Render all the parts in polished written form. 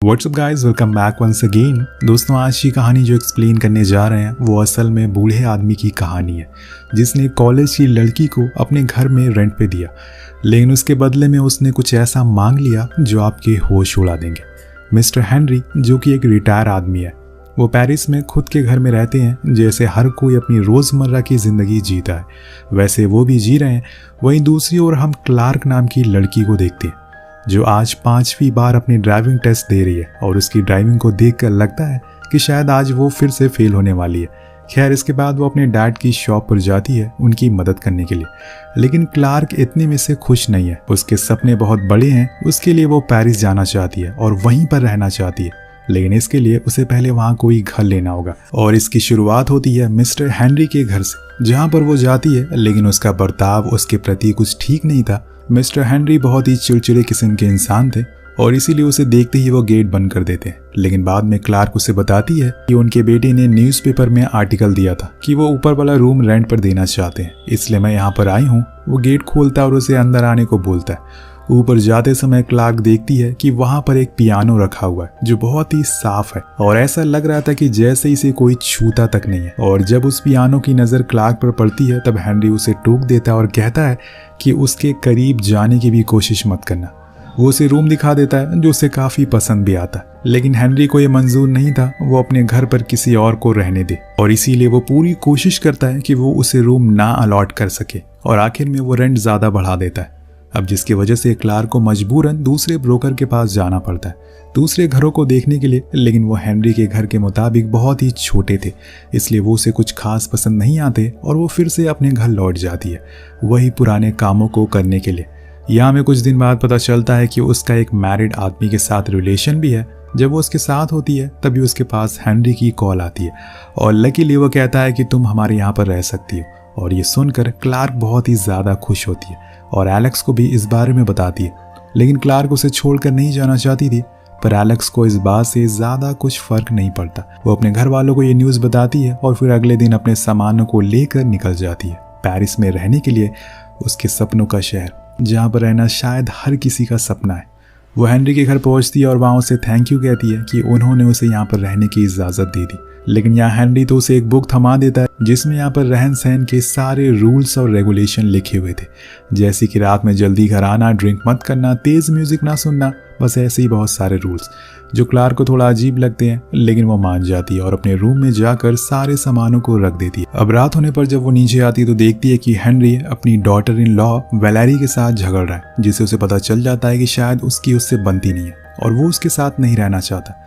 WhatsApp guys, welcome back once again. दोस्तों, आज की कहानी जो एक्सप्लेन करने जा रहे हैं वो असल में बूढ़े आदमी की कहानी है जिसने कॉलेज की लड़की को अपने घर में रेंट पे दिया, लेकिन उसके बदले में उसने कुछ ऐसा मांग लिया जो आपके होश उड़ा देंगे। मिस्टर हेनरी, जो कि एक रिटायर आदमी है, वो पेरिस में खुद के घर में रहते हैं। जैसे हर कोई अपनी रोज़मर्रा की ज़िंदगी जीता है वैसे वो भी जी रहे हैं। वहीं दूसरी ओर हम क्लार्क नाम की लड़की को देखते हैं जो आज 5वीं बार अपनी ड्राइविंग टेस्ट दे रही है और उसकी ड्राइविंग को देखकर लगता है कि शायद आज वो फिर से फेल होने वाली है। खैर, इसके बाद वो अपने डैड की शॉप पर जाती है उनकी मदद करने के लिए, लेकिन क्लार्क इतने में से खुश नहीं है। उसके सपने बहुत बड़े हैं, उसके लिए वो पेरिस जाना चाहती है और वहीं पर रहना चाहती है, लेकिन इसके लिए उसे पहले वहाँ कोई घर लेना होगा। और इसकी शुरुआत होती है मिस्टर हेनरी के घर से, जहाँ पर वो जाती है, लेकिन उसका बर्ताव उसके प्रति कुछ ठीक नहीं था। मिस्टर हेनरी बहुत ही चिड़चिड़े किस्म के इंसान थे और इसीलिए उसे देखते ही वो गेट बंद कर देते हैं। लेकिन बाद में क्लार्क उसे बताती है कि उनके बेटे ने न्यूज़पेपर में आर्टिकल दिया था कि वो ऊपर वाला रूम रेंट पर देना चाहते हैं, इसलिए मैं यहाँ पर आई हूँ। वो गेट खोलता है और उसे अंदर आने को बोलता है। ऊपर जाते समय क्लार्क देखती है कि वहां पर एक पियानो रखा हुआ है जो बहुत ही साफ है और ऐसा लग रहा था कि जैसे इसे कोई छूता तक नहीं है। और जब उस पियानो की नज़र क्लार्क पर पड़ती है तब हेनरी उसे टोक देता है और कहता है कि उसके करीब जाने की भी कोशिश मत करना। वो उसे रूम दिखा देता है जो उसे काफ़ी पसंद भी आता है, लेकिन हेनरी को ये मंजूर नहीं था वो अपने घर पर किसी और को रहने दे और इसीलिए वो पूरी कोशिश करता है कि वो उसे रूम ना अलॉट कर सके और आखिर में वो रेंट ज़्यादा बढ़ा देता है। अब जिसकी वजह से क्लार्क को मजबूरन दूसरे ब्रोकर के पास जाना पड़ता है दूसरे घरों को देखने के लिए, लेकिन वो हेनरी के घर के मुताबिक बहुत ही छोटे थे, इसलिए वो उसे कुछ खास पसंद नहीं आते और वो फिर से अपने घर लौट जाती है वही पुराने कामों को करने के लिए। यहाँ में कुछ दिन बाद पता चलता है कि उसका एक मैरिड आदमी के साथ रिलेशन भी है। जब वो उसके साथ होती है तभी उसके पास हेनरी की कॉल आती है और लकीली वो कहता है कि तुम हमारे यहाँ पर रह सकती हो। और ये सुनकर क्लार्क बहुत ही ज़्यादा खुश होती है और एलेक्स को भी इस बारे में बताती है, लेकिन क्लार्क उसे छोड़कर नहीं जाना चाहती थी। पर एलेक्स को इस बात से ज़्यादा कुछ फ़र्क नहीं पड़ता। वो अपने घर वालों को ये न्यूज़ बताती है और फिर अगले दिन अपने सामानों को लेकर निकल जाती है पेरिस में रहने के लिए, उसके सपनों का शहर जहाँ पर रहना शायद हर किसी का सपना है। वो हेनरी के घर पहुँचती है और वहाँ उसे थैंक यू कहती है कि उन्होंने उसे यहाँ पर रहने की इजाज़त दे दी, लेकिन यहाँ हेनरी तो उसे एक बुक थमा देता है जिसमें यहाँ पर रहन सहन के सारे रूल्स और रेगुलेशन लिखे हुए थे, जैसे कि रात में जल्दी घर आना, ड्रिंक मत करना, तेज़ म्यूजिक ना सुनना, बस ऐसे ही बहुत सारे रूल्स जो क्लार्क को थोड़ा अजीब लगते हैं, लेकिन वो मान जाती है और अपने रूम में जाकर सारे सामानों को रख देती है। अब रात होने पर जब वो नीचे आती है तो देखती है कि हेनरी अपनी डॉटर इन लॉ वैलेरी के साथ झगड़ रहा है, जिससे उसे पता चल जाता है कि शायद उसकी उससे बनती नहीं है और वो उसके साथ नहीं रहना चाहता।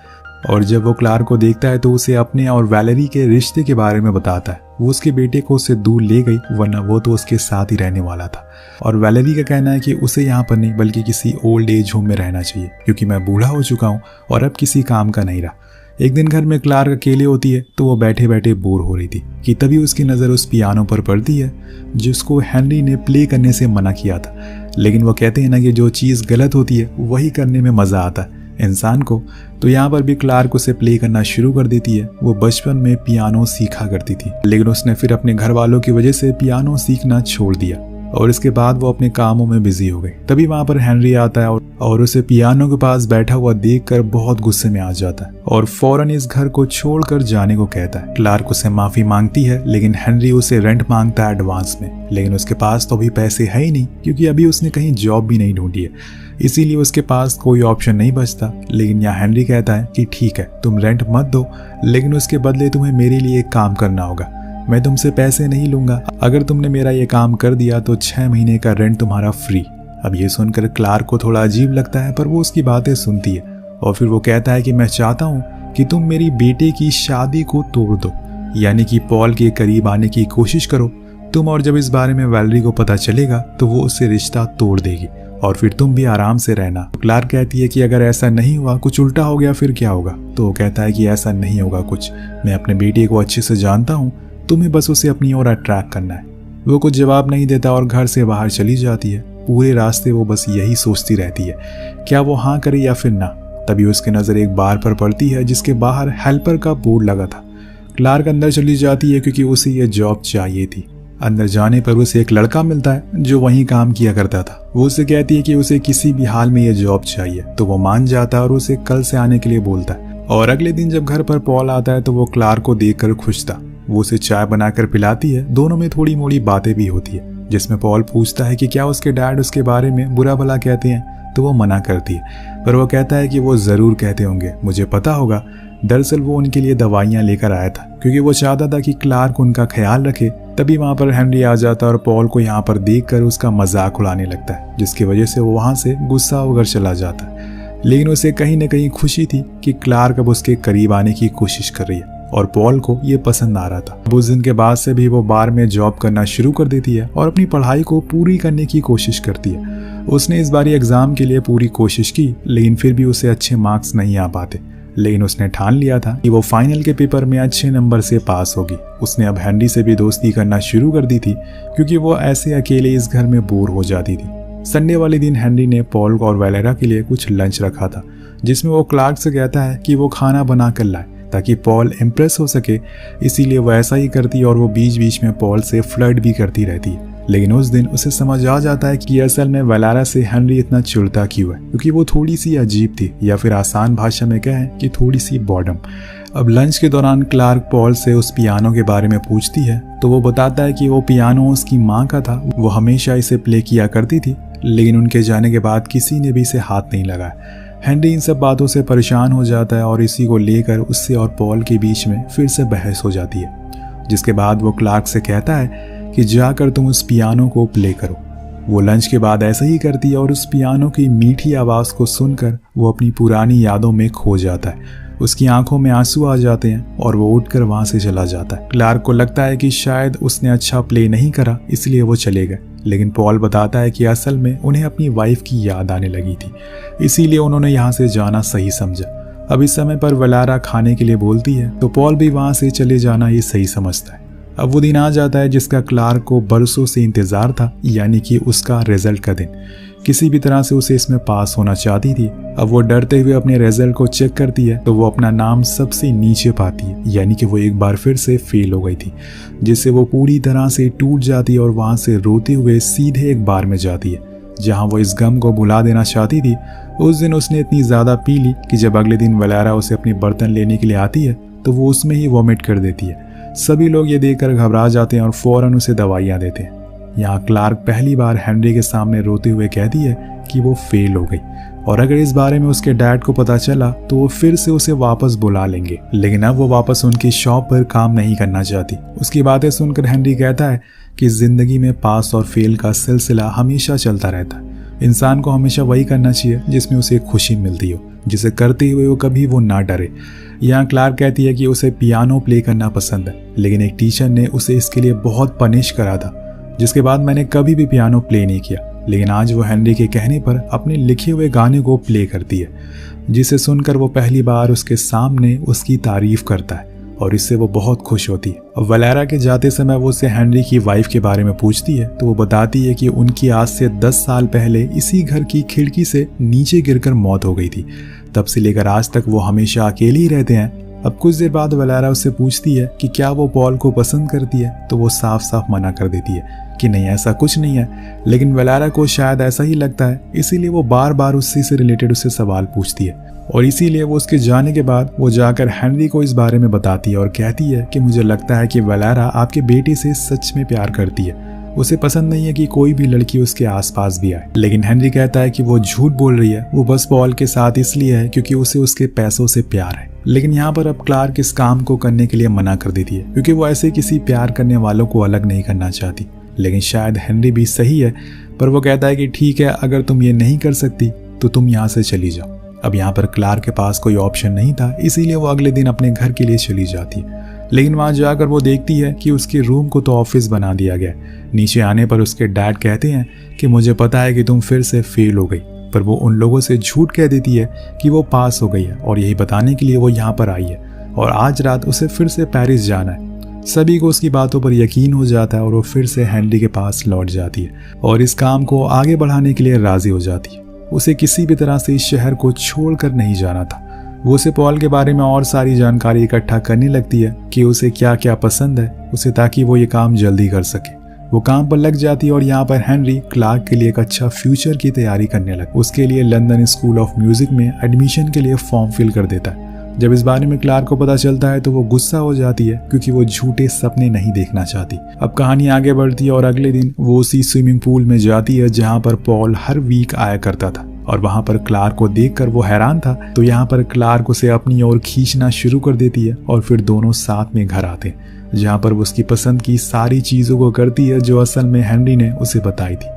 और जब वो क्लार्क को देखता है तो उसे अपने और वैलेरी के रिश्ते के बारे में बताता है। वो उसके बेटे को उससे दूर ले गई, वरना वो तो उसके साथ ही रहने वाला था। और वैलेरी का कहना है कि उसे यहाँ पर नहीं बल्कि किसी ओल्ड एज होम में रहना चाहिए, क्योंकि मैं बूढ़ा हो चुका हूँ और अब किसी काम का नहीं रहा। एक दिन घर में क्लार्क अकेले होती है तो वो बैठे बैठे बोर हो रही थी कि तभी उसकी नज़र उस पियानो पर पड़ती है जिसको हेनरी ने प्ले करने से मना किया था। लेकिन वो कहते हैं ना कि जो चीज़ गलत होती है वही करने में मज़ा आता है इंसान को, तो यहाँ पर भी क्लार्क उसे प्ले करना शुरू कर देती है। वो बचपन में पियानो सीखा करती थी, लेकिन उसने फिर अपने घर वालों की वजह से पियानो सीखना छोड़ दिया और इसके बाद वो अपने कामों में बिजी हो गई। तभी वहाँ पर हेनरी आता है और उसे पियानो के पास बैठा हुआ देखकर बहुत गुस्से में आ जाता है और फौरन इस घर को छोड़कर जाने को कहता है। क्लार्क उसे माफ़ी मांगती है, लेकिन हेनरी उसे रेंट मांगता है एडवांस में, लेकिन उसके पास तो अभी पैसे है ही नहीं क्योंकि अभी उसने कहीं जॉब भी नहीं ढूंढी है, इसीलिए उसके पास कोई ऑप्शन नहीं बचता। लेकिन यहाँ हेनरी कहता है कि ठीक है, तुम रेंट मत दो, लेकिन उसके बदले तुम्हें मेरे लिए एक काम करना होगा। मैं तुमसे पैसे नहीं लूंगा, अगर तुमने मेरा ये काम कर दिया तो 6 महीने का रेंट तुम्हारा फ्री। अब ये सुनकर क्लार्क को थोड़ा अजीब लगता है, पर वो उसकी बातें सुनती है और फिर वो कहता है कि मैं चाहता हूँ कि तुम मेरी बेटे की शादी को तोड़ दो, यानी कि पॉल के करीब आने की कोशिश करो तुम, और जब इस बारे में वैलेरी को पता चलेगा तो वो उससे रिश्ता तोड़ देगी और फिर तुम भी आराम से रहना। क्लार्क कहती है कि अगर ऐसा नहीं हुआ, कुछ उल्टा हो गया, फिर क्या होगा? तो वो कहता है कि ऐसा नहीं होगा कुछ, मैं अपने बेटे को अच्छे से जानता हूँ, तुम्हें बस उसे अपनी ओर अट्रैक्ट करना है। वो कुछ जवाब नहीं देता और घर से बाहर चली जाती है। पूरे रास्ते वो बस यही सोचती रहती है, क्या वो हाँ करे या फिर ना। तभी उसकी नज़र एक बार पर पड़ती है जिसके बाहर हेल्पर का बोर्ड लगा था। क्लार्क अंदर चली जाती है क्योंकि उसे ये जॉब चाहिए थी। अंदर जाने पर उसे एक लड़का मिलता है जो वहीं काम किया करता था। वो उसे कहती है कि उसे किसी भी हाल में ये जॉब चाहिए, तो वो मान जाता है और उसे कल से आने के लिए बोलता है। और अगले दिन जब घर पर पॉल आता है तो वो क्लार्क को देखकर खुश था। वो उसे चाय बनाकर पिलाती है। दोनों में थोड़ी मोड़ी बातें भी होती है, जिसमें पॉल पूछता है कि क्या उसके डैड उसके बारे में बुरा भला कहते हैं, तो वो मना करती है। पर वो कहता है कि वो ज़रूर कहते होंगे, मुझे पता होगा। दरअसल वो उनके लिए दवाइयाँ लेकर आया था क्योंकि वो चाहता था कि क्लार्क उनका ख्याल रखे। तभी वहाँ पर हेनरी आ जाता है और पॉल को यहाँ पर देखकर उसका मजाक उड़ाने लगता है, जिसकी वजह से वो वहाँ से गुस्सा होकर चला जाता है। लेकिन उसे कहीं न कहीं खुशी थी कि क्लार्क अब उसके करीब आने की कोशिश कर रही है और पॉल को ये पसंद आ रहा था। अब उस दिन के बाद से भी वो बार में जॉब करना शुरू कर देती है और अपनी पढ़ाई को पूरी करने की कोशिश करती है। उसने इस बार एग्जाम के लिए पूरी कोशिश की, लेकिन फिर भी उसे अच्छे मार्क्स नहीं आ पाते। लेकिन उसने ठान लिया था कि वो फाइनल के पेपर में अच्छे नंबर से पास होगी। उसने अब हेनरी से भी दोस्ती करना शुरू कर दी थी क्योंकि वो ऐसे अकेले इस घर में बोर हो जाती थी। संडे वाले दिन हेनरी ने पॉल और वैलेरा के लिए कुछ लंच रखा था, जिसमें वो क्लार्क से कहता है कि वो खाना बना कर लाए ताकि पॉल इम्प्रेस हो सके। इसीलिए वो ऐसा ही करती और वो बीच बीच में पॉल से फ्लर्ट भी करती रहती है। लेकिन उस दिन उसे समझ आ जाता है कि असल में वैलेरा से हेनरी इतना चिढ़ता क्यों है, क्योंकि वो थोड़ी सी अजीब थी, या फिर आसान भाषा में कहें कि थोड़ी सी बॉडम। अब लंच के दौरान क्लार्क पॉल से उस पियानो के बारे में पूछती है तो वो बताता है कि वो पियानो उसकी माँ का था। वो हमेशा इसे प्ले किया करती थी, लेकिन उनके जाने के बाद किसी ने भी इसे हाथ नहीं लगाया। हेनरी इन सब बातों से परेशान हो जाता है और इसी को लेकर उससे और पॉल के बीच में फिर से बहस हो जाती है, जिसके बाद वो क्लार्क से कहता है कि जाकर तुम उस पियानो को प्ले करो। वो लंच के बाद ऐसा ही करती है और उस पियानो की मीठी आवाज़ को सुनकर वो अपनी पुरानी यादों में खो जाता है। उसकी आंखों में आंसू आ जाते हैं और वो उठकर वहां से चला जाता है। क्लार्क को लगता है कि शायद उसने अच्छा प्ले नहीं करा, इसलिए वो चले गए। लेकिन पॉल बताता है कि असल में उन्हें अपनी वाइफ की याद आने लगी थी, इसीलिए उन्होंने यहाँ से जाना सही समझा। अब इस समय पर वैलेरा खाने के लिए बोलती है तो पॉल भी वहां से चले जाना ही सही समझता है। अब वो दिन आ जाता है जिसका क्लार्क को बरसों से इंतजार था, यानी कि उसका रिजल्ट का दिन। किसी भी तरह से उसे इसमें पास होना चाहती थी। अब वो डरते हुए अपने रिजल्ट को चेक करती है तो वो अपना नाम सबसे नीचे पाती है, यानी कि वो एक बार फिर से फेल हो गई थी, जिससे वो पूरी तरह से टूट जाती है और वहां से रोते हुए सीधे एक बार में जाती है जहां वो इस गम को भुला देना चाहती थी। उस दिन उसने इतनी ज़्यादा पी ली कि जब अगले दिन वैलेरा उसे अपनी बर्तन लेने के लिए आती है तो वो उसमें ही वॉमिट कर देती है। सभी लोग ये देखकर घबरा जाते हैं और फौरन उसे दवाइयाँ देते हैं। यहाँ क्लार्क पहली बार हेनरी के सामने रोते हुए कहती है कि वो फेल हो गई और अगर इस बारे में उसके डैड को पता चला तो वो फिर से उसे वापस बुला लेंगे। लेकिन अब वो वापस उनकी शॉप पर काम नहीं करना चाहती। उसकी बातें सुनकर हेनरी कहता है कि जिंदगी में पास और फेल का सिलसिला हमेशा चलता रहता है। इंसान को हमेशा वही करना चाहिए जिसमें उसे खुशी मिलती हो, जिसे करते हुए वो कभी वो ना डरे। यहाँ क्लार्क कहती है कि उसे पियानो प्ले करना पसंद है, लेकिन एक टीचर ने उसे इसके लिए बहुत पनिश करा था, जिसके बाद मैंने कभी भी पियानो प्ले नहीं किया। लेकिन आज वो हेनरी के कहने पर अपने लिखे हुए गाने को प्ले करती है, जिसे सुनकर वो पहली बार उसके सामने उसकी तारीफ करता है और इससे वो बहुत खुश होती है। अब वैलेरा के जाते समय वो उससे हेनरी की वाइफ के बारे में पूछती है तो वो बताती है कि उनकी आज से 10 साल पहले इसी घर की खिड़की से नीचे गिरकर मौत हो गई थी। तब से लेकर आज तक वो हमेशा अकेले ही रहते हैं। अब कुछ देर बाद वैलेरा उससे पूछती है कि क्या वो पॉल को पसंद करती है, तो वो साफ साफ मना कर देती है कि नहीं, ऐसा कुछ नहीं है। लेकिन वैलेरा को शायद ऐसा ही लगता है, इसीलिए वो बार बार उसी से रिलेटेड उससे सवाल पूछती है और इसीलिए वो उसके जाने के बाद वो जाकर हेनरी को इस बारे में बताती है और कहती है कि मुझे लगता है कि वैलेरा आपके बेटे से सच में प्यार करती है। उसे पसंद नहीं है कि कोई भी लड़की उसके आसपास भी आए। लेकिन हेनरी कहता है कि वो झूठ बोल रही है, वो बस पॉल के साथ इसलिए है क्योंकि उसे उसके पैसों से प्यार है। लेकिन यहाँ पर अब क्लार्क इस काम को करने के लिए मना कर देती है क्योंकि वो ऐसे किसी प्यार करने वालों को अलग नहीं करना चाहती। लेकिन शायद हेनरी भी सही है, पर वो कहता है कि ठीक है, अगर तुम ये नहीं कर सकती तो तुम यहाँ से चली जाओ। अब यहाँ पर क्लार्क के पास कोई ऑप्शन नहीं था, इसीलिए वो अगले दिन अपने घर के लिए चली जाती है। लेकिन वहाँ जाकर वो देखती है कि उसके रूम को तो ऑफिस बना दिया गया। नीचे आने पर उसके डैड कहते हैं कि मुझे पता है कि तुम फिर से फेल हो गई, पर वो उन लोगों से झूठ कह देती है कि वो पास हो गई है और यही बताने के लिए वो यहाँ पर आई है और आज रात उसे फिर से पेरिस जाना है। सभी को उसकी बातों पर यकीन हो जाता है और वो फिर से हेनरी के पास लौट जाती है और इस काम को आगे बढ़ाने के लिए राजी हो जाती है। उसे किसी भी तरह से इस शहर को छोड़कर नहीं जाना था। वो उसे पॉल के बारे में और सारी जानकारी इकट्ठा करने लगती है कि उसे क्या क्या पसंद है उसे, ताकि वो ये काम जल्दी कर सके। वो काम पर लग जाती है और यहाँ पर हेनरी क्लार्क के लिए एक अच्छा फ्यूचर की तैयारी करने लगा। उसके लिए लंदन स्कूल ऑफ म्यूजिक में एडमिशन के लिए फॉर्म फिल कर देता है। जब इस बारे में क्लार्क को पता चलता है तो वो गुस्सा हो जाती है क्योंकि वो झूठे सपने नहीं देखना चाहती। अब कहानी आगे बढ़ती है और अगले दिन वो उसी स्विमिंग पूल में जाती है जहाँ पर पॉल हर वीक आया करता था और वहाँ पर क्लार्क को देखकर वो हैरान था। तो यहाँ पर क्लार्क उसे अपनी ओर खींचना शुरू कर देती है और फिर दोनों साथ में घर आते हैं जहाँ पर वो उसकी पसंद की सारी चीज़ों को करती है जो असल में हेनरी ने उसे बताई थी।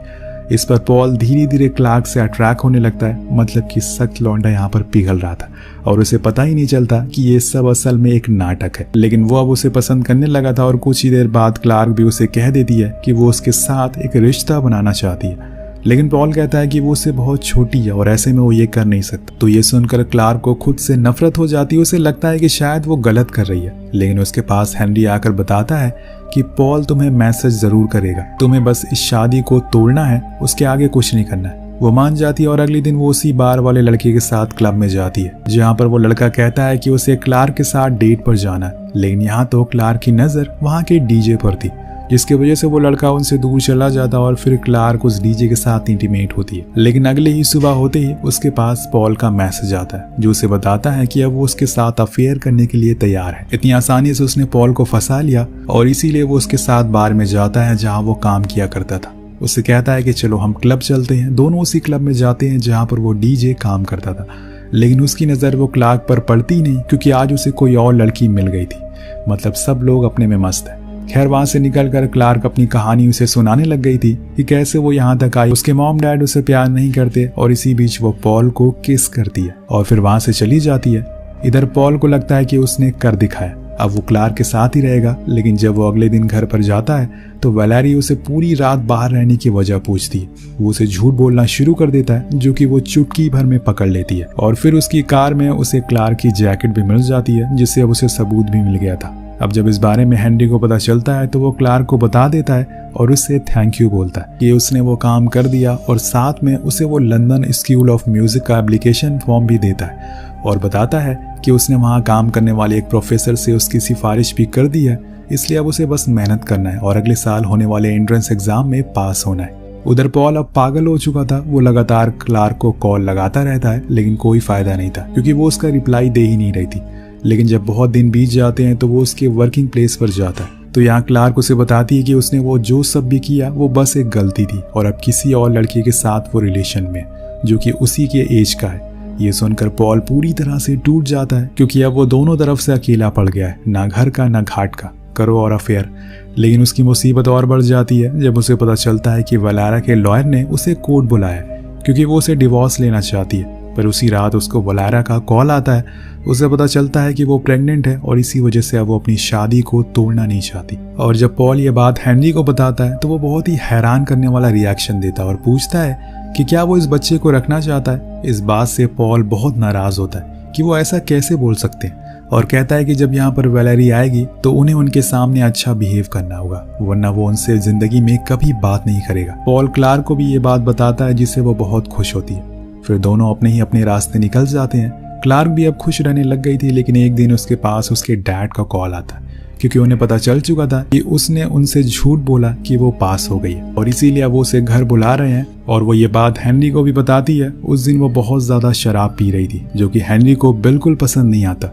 इस पर पॉल धीरे धीरे क्लार्क से अट्रैक्ट होने लगता है, मतलब कि सख्त लौंडा यहाँ पर पिघल रहा था और उसे पता ही नहीं चलता कि ये सब असल में एक नाटक है। लेकिन वो अब उसे पसंद करने लगा था और कुछ ही देर बाद क्लार्क भी उसे कह देती है कि वो उसके साथ एक रिश्ता बनाना चाहती है। लेकिन पॉल कहता है कि वो उससे बहुत छोटी है और ऐसे में वो ये कर नहीं सकता। तो ये सुनकर क्लार्क को खुद से नफरत हो जाती है। उसे लगता है कि शायद वो गलत कर रही है। लेकिन उसके पास हेनरी आकर बताता है कि पॉल तुम्हें मैसेज जरूर करेगा, तुम्हें बस इस शादी को तोड़ना है, उसके आगे कुछ नहीं करना है। वो मान जाती है और अगले दिन वो उसी बार वाले लड़के के साथ क्लब में जाती है जहाँ पर वो लड़का कहता है कि उसे क्लार्क के साथ डेट पर जाना है। लेकिन यहाँ तो क्लार्क की नजर वहाँ के डीजे पर थी, जिसकी वजह से वो लड़का उनसे दूर चला जाता और फिर क्लार्क उस डीजे के साथ इंटीमेट होती है। लेकिन अगले ही सुबह होते ही उसके पास पॉल का मैसेज आता है जो उसे बताता है कि अब वो उसके साथ अफेयर करने के लिए तैयार है। इतनी आसानी से उसने पॉल को फंसा लिया और इसीलिए वो उसके साथ बार में जाता है जहाँ वो काम किया करता था। उससे कहता है कि चलो हम क्लब चलते हैं। दोनों उसी क्लब में जाते हैं जहाँ पर वो डीजे काम करता था। लेकिन उसकी नज़र वो क्लार्क पर पड़ती नहीं क्योंकि आज उसे कोई और लड़की मिल गई थी। मतलब सब लोग अपने में मस्त है। खैर वहां से निकलकर क्लार्क अपनी कहानी उसे सुनाने लग गई थी कि कैसे वो यहाँ तक आई, उसके मॉम डैड उसे प्यार नहीं करते और इसी बीच वो पॉल को किस करती है और फिर वहां से चली जाती है। इधर पॉल को लगता है कि उसने कर दिखाया, अब वो क्लार्क के साथ ही रहेगा। लेकिन जब वो अगले दिन घर पर जाता है तो वैलेरी उसे पूरी रात बाहर रहने की वजह पूछती है। वो उसे झूठ बोलना शुरू कर देता है जो कि वो चुटकी भर में पकड़ लेती है और फिर उसकी कार में उसे क्लार्क की जैकेट भी मिल जाती है जिससे अब उसे सबूत भी मिल गया था। अब जब इस बारे में हेनरी को पता चलता है तो वो क्लार्क को बता देता है और उससे थैंक यू बोलता है कि उसने वो काम कर दिया और साथ में उसे वो लंदन स्कूल ऑफ म्यूजिक का एप्लीकेशन फॉर्म भी देता है और बताता है कि उसने वहाँ काम करने वाले एक प्रोफेसर से उसकी सिफारिश भी कर दी है, इसलिए अब उसे बस मेहनत करना है और अगले साल होने वाले एंट्रेंस एग्जाम में पास होना है। उधर पॉल अब पागल हो चुका था। वो लगातार क्लार्क को कॉल लगाता रहता है लेकिन कोई फायदा नहीं था क्योंकि वो उसका रिप्लाई दे ही नहीं रही थी। लेकिन जब बहुत दिन बीत जाते हैं तो वो उसके वर्किंग प्लेस पर जाता है तो यहाँ क्लार्क उसे बताती है कि उसने वो जो सब भी किया वो बस एक गलती थी और अब किसी और लड़के के साथ वो रिलेशन में जो कि उसी के एज का है। ये सुनकर पॉल पूरी तरह से टूट जाता है क्योंकि अब वो दोनों तरफ से अकेला पड़ गया है, ना घर का ना घाट का, करो और अफेयर। लेकिन उसकी मुसीबत और बढ़ जाती है जब उसे पता चलता है कि वलारा के लॉयर ने उसे कोर्ट बुलाया क्योंकि वो उसे डिवोर्स लेना चाहती है। पर उसी रात उसको वलारा का कॉल आता है। उसे पता चलता है कि वो प्रेग्नेंट है और इसी वजह से अब वो अपनी शादी को तोड़ना नहीं चाहती। और जब पॉल ये बात हेनरी को बताता है तो वो बहुत ही हैरान करने वाला रिएक्शन देता है और पूछता है कि क्या वो इस बच्चे को रखना चाहता है। इस बात से पॉल बहुत नाराज होता है कि वो ऐसा कैसे बोल सकते हैं और कहता है कि जब यहाँ पर वैलेरी आएगी तो उन्हें उनके सामने अच्छा बिहेव करना होगा वरना वो उनसे जिंदगी में कभी बात नहीं करेगा। पॉल क्लार्क को भी ये बात बताता है जिससे वो बहुत खुश होती है। फिर दोनों अपने ही अपने रास्ते निकल जाते हैं। क्लार्क भी अब खुश रहने लग गई थी लेकिन एक दिन उसके पास उसके डैड का कॉल आता है क्योंकि उन्हें पता चल चुका था कि उसने उनसे झूठ बोला कि वो पास हो गई है और इसीलिए वो उसे घर बुला रहे हैं। और वो ये बात हेनरी को भी बताती है। उस दिन वो बहुत ज्यादा शराब पी रही थी जो कि हेनरी को बिल्कुल पसंद नहीं आता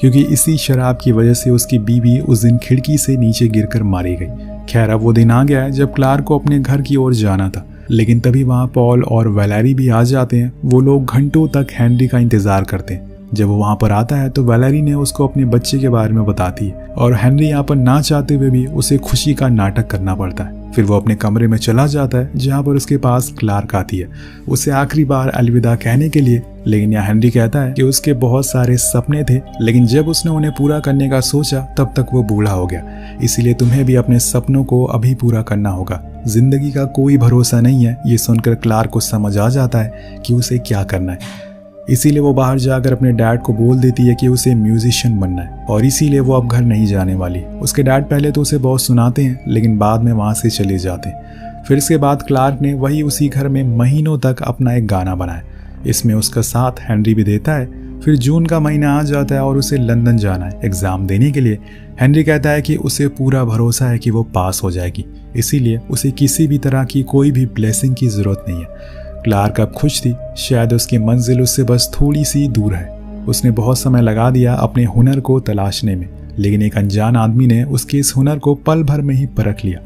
क्योंकि इसी शराब की वजह से उसकी बीवी उस दिन खिड़की से नीचे गिरकर मारी गई। खैर अब वो दिन आ गया है जब क्लार्क को अपने घर की ओर जाना था लेकिन तभी वहाँ पॉल और वैलेरी भी आ जाते हैं। वो लोग घंटों तक हेनरी का इंतजार करते हैं। जब वो वहाँ पर आता है तो वैलेरी ने उसको अपने बच्चे के बारे में बताती है और हेनरी यहाँ पर ना चाहते हुए भी उसे खुशी का नाटक करना पड़ता है। फिर वो अपने कमरे में चला जाता है जहाँ पर उसके पास क्लार्क आती है उसे आखिरी बार अलविदा कहने के लिए। लेकिन यहाँ हेनरी कहता है कि उसके बहुत सारे सपने थे लेकिन जब उसने उन्हें पूरा करने का सोचा तब तक वो बूढ़ा हो गया, इसीलिए तुम्हें भी अपने सपनों को अभी पूरा करना होगा। जिंदगी का कोई भरोसा नहीं है। ये सुनकर क्लार्क को समझ आ जाता है कि उसे क्या करना है, इसीलिए वो बाहर जाकर अपने डैड को बोल देती है कि उसे म्यूजिशियन बनना है और इसीलिए वो अब घर नहीं जाने वाली। उसके डैड पहले तो उसे बहुत सुनाते हैं लेकिन बाद में वहाँ से चले जाते हैं। फिर इसके बाद क्लार्क ने वही उसी घर में महीनों तक अपना एक गाना बनाया। इसमें उसका साथ हेनरी भी देता है फिर जून का महीना आ जाता है और उसे लंदन जाना है एग्ज़ाम देने के लिए। हेनरी कहता है कि उसे पूरा भरोसा है कि वो पास हो जाएगी, इसीलिए उसे किसी भी तरह की कोई भी ब्लेसिंग की ज़रूरत नहीं है। क्लार्क अब खुश थी, शायद उसकी मंजिल उससे बस थोड़ी सी दूर है। उसने बहुत समय लगा दिया अपने हुनर को तलाशने में, लेकिन एक अनजान आदमी ने उसके इस हुनर को पल भर में ही परख लिया।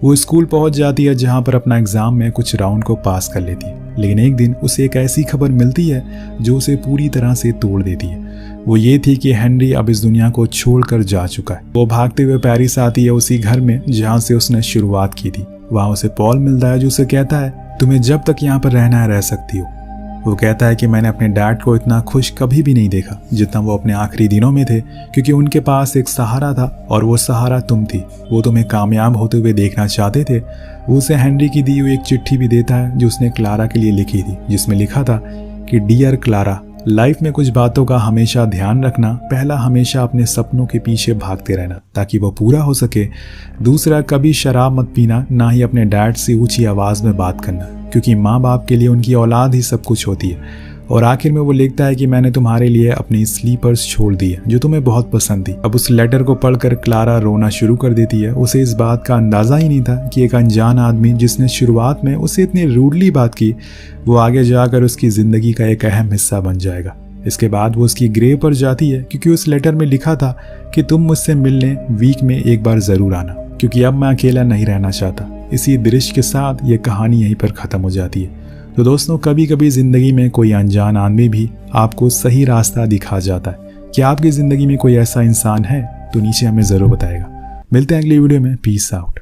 वो स्कूल पहुंच जाती है जहां पर अपना एग्जाम में कुछ राउंड को पास कर लेती है, लेकिन एक दिन उसे एक ऐसी खबर मिलती है जो उसे पूरी तरह से तोड़ देती है। वो ये थी कि हेनरी अब इस दुनिया को छोड़कर जा चुका है। वो भागते हुए पेरिस आती है, उसी घर में जहाँ से उसने शुरुआत की थी। वहाँ उसे पॉल मिलता है जो उसे कहता है तुम्हें जब तक यहाँ पर रहना है रह सकती हो। वो कहता है कि मैंने अपने डैड को इतना खुश कभी भी नहीं देखा जितना वो अपने आखिरी दिनों में थे, क्योंकि उनके पास एक सहारा था और वो सहारा तुम थी। वो तुम्हें कामयाब होते हुए देखना चाहते थे। वो उसे हेनरी की दी हुई एक चिट्ठी भी देता है जो उसने क्लारा के लिए लिखी थी, जिसमें लिखा था कि डियर क्लारा, लाइफ में कुछ बातों का हमेशा ध्यान रखना। पहला, हमेशा अपने सपनों के पीछे भागते रहना ताकि वो पूरा हो सके। दूसरा, कभी शराब मत पीना, ना ही अपने डैड से ऊंची आवाज़ में बात करना, क्योंकि माँ बाप के लिए उनकी औलाद ही सब कुछ होती है। और आखिर में वो लिखता है कि मैंने तुम्हारे लिए अपनी स्लीपर्स छोड़ दी है जो तुम्हें बहुत पसंद थी। अब उस लेटर को पढ़कर क्लारा रोना शुरू कर देती है। उसे इस बात का अंदाज़ा ही नहीं था कि एक अनजान आदमी जिसने शुरुआत में उसे इतनी रूडली बात की, वो आगे जाकर उसकी ज़िंदगी का एक अहम हिस्सा बन जाएगा। इसके बाद वो उसकी ग्रेव पर जाती है, क्योंकि उस लेटर में लिखा था कि तुम मुझसे मिलने वीक में एक बार ज़रूर आना, क्योंकि अब मैं अकेला नहीं रहना चाहता। इसी दृश्य के साथ ये कहानी यहीं पर ख़त्म हो जाती है। तो दोस्तों, कभी कभी ज़िंदगी में कोई अनजान आदमी भी आपको सही रास्ता दिखा जाता है। क्या आपकी ज़िंदगी में कोई ऐसा इंसान है? तो नीचे हमें ज़रूर बताएगा। मिलते हैं अगली वीडियो में। Peace out.